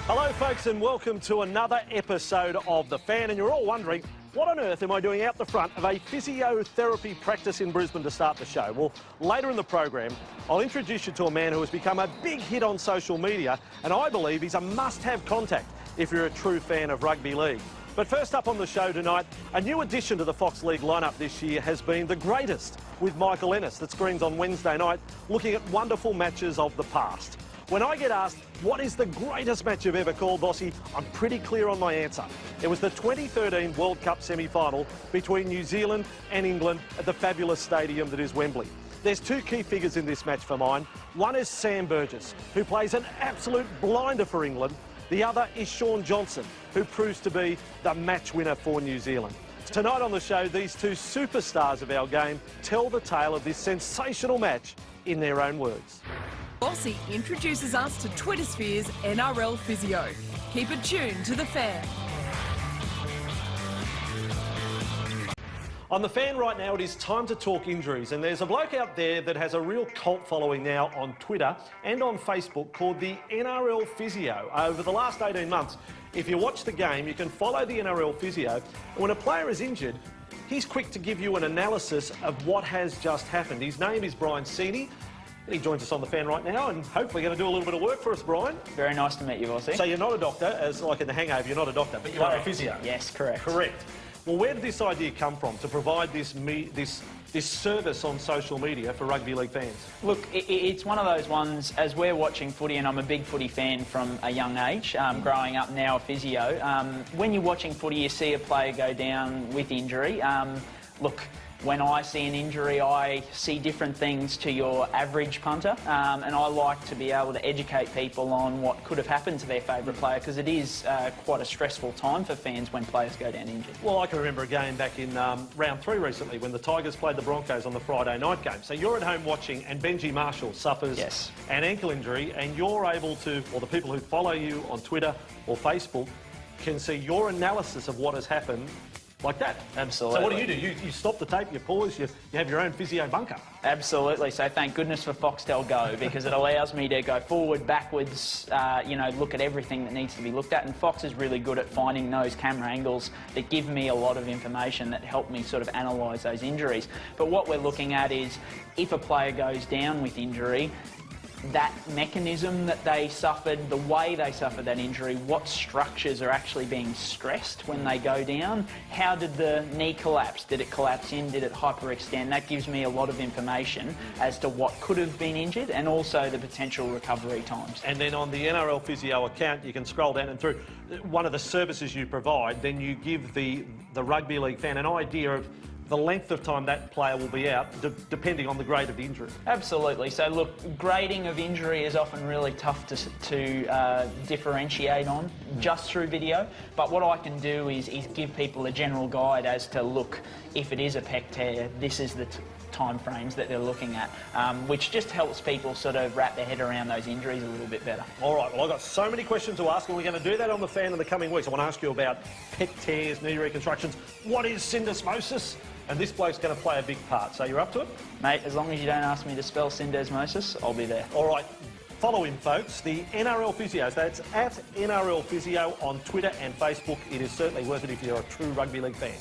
Hello folks and welcome to another episode of The Fan, and you're all wondering, what on earth am I doing out the front of a physiotherapy practice in Brisbane to start the show? Well, later in the program, I'll introduce you to a man who has become a big hit on social media, and I believe he's a must-have contact if you're a true fan of rugby league. But first up on the show tonight, a new addition to the Fox League lineup this year has been The Greatest with Michael Ennis that screens on Wednesday night, looking at wonderful matches of the past. When I get asked, what is the greatest match you've ever called, Bossy, I'm pretty clear on my answer. It was the 2013 World Cup semi-final between New Zealand and England at the fabulous stadium that is Wembley. There's two key figures in this match for mine. One is Sam Burgess, who plays an absolute blinder for England. The other is Shaun Johnson, who proves to be the match winner for New Zealand. Tonight on the show, these two superstars of our game tell the tale of this sensational match in their own words. Bossy introduces us to Twittersphere's NRL Physio. Keep it tuned to The Fan. On The Fan right now, it is time to talk injuries, and there's a bloke out there that has a real cult following now on Twitter and on Facebook called the NRL Physio. Over the last 18 months, if you watch the game, you can follow the NRL Physio, and when a player is injured, he's quick to give you an analysis of what has just happened. His name is Brian Seaney. He joins us on The Fan right now and hopefully going to do a little bit of work for us, Brian. Very nice to meet you, Bossy. So you're not a doctor, as like in The Hangover, you're not a doctor, but you are a physio. Yes, correct. Correct. Well, where did this idea come from to provide this service on social media for rugby league fans? Look, it's one of those ones, as we're watching footy, and I'm a big footy fan from a young age, growing up now a physio. When you're watching footy, you see a player go down with injury. Look, when I see an injury, I see different things to your average punter, and I like to be able to educate people on what could have happened to their favourite player, because it is quite a stressful time for fans when players go down injured. Well, I can remember a game back in round 3 recently when the Tigers played the Broncos on the Friday night game. So you're at home watching and Benji Marshall suffers an ankle injury, and you're able to, or the people who follow you on Twitter or Facebook can see your analysis of what has happened like that. Absolutely. So what do? You stop the tape, you pause, you have your own physio bunker. Absolutely. So thank goodness for Foxtel Go, because it allows me to go forward, backwards, look at everything that needs to be looked at. And Fox is really good at finding those camera angles that give me a lot of information that help me sort of analyse those injuries. But what we're looking at is, if a player goes down with injury, that mechanism that they suffered, the way they suffered that injury, what structures are actually being stressed when they go down, how did the knee collapse, did it collapse in, did it hyperextend? That gives me a lot of information as to what could have been injured and also the potential recovery times. And then on the NRL Physio account, you can scroll down and through one of the services you provide, then you give the rugby league fan an idea of the length of time that player will be out, depending on the grade of the injury. Absolutely. So look, grading of injury is often really tough to differentiate on just through video. But what I can do is give people a general guide as to, look, if it is a pec tear, this is the time frames that they're looking at, which just helps people sort of wrap their head around those injuries a little bit better. All right, well, I've got so many questions to ask, and we're going to do that on The Fan in the coming weeks. I want to ask you about pec tears, knee reconstructions. What is syndesmosis? And this bloke's going to play a big part. So you're up to it? Mate, as long as you don't ask me to spell syndesmosis, I'll be there. All right. Follow him, folks. The NRL Physios. That's at NRL Physio on Twitter and Facebook. It is certainly worth it if you're a true rugby league fan.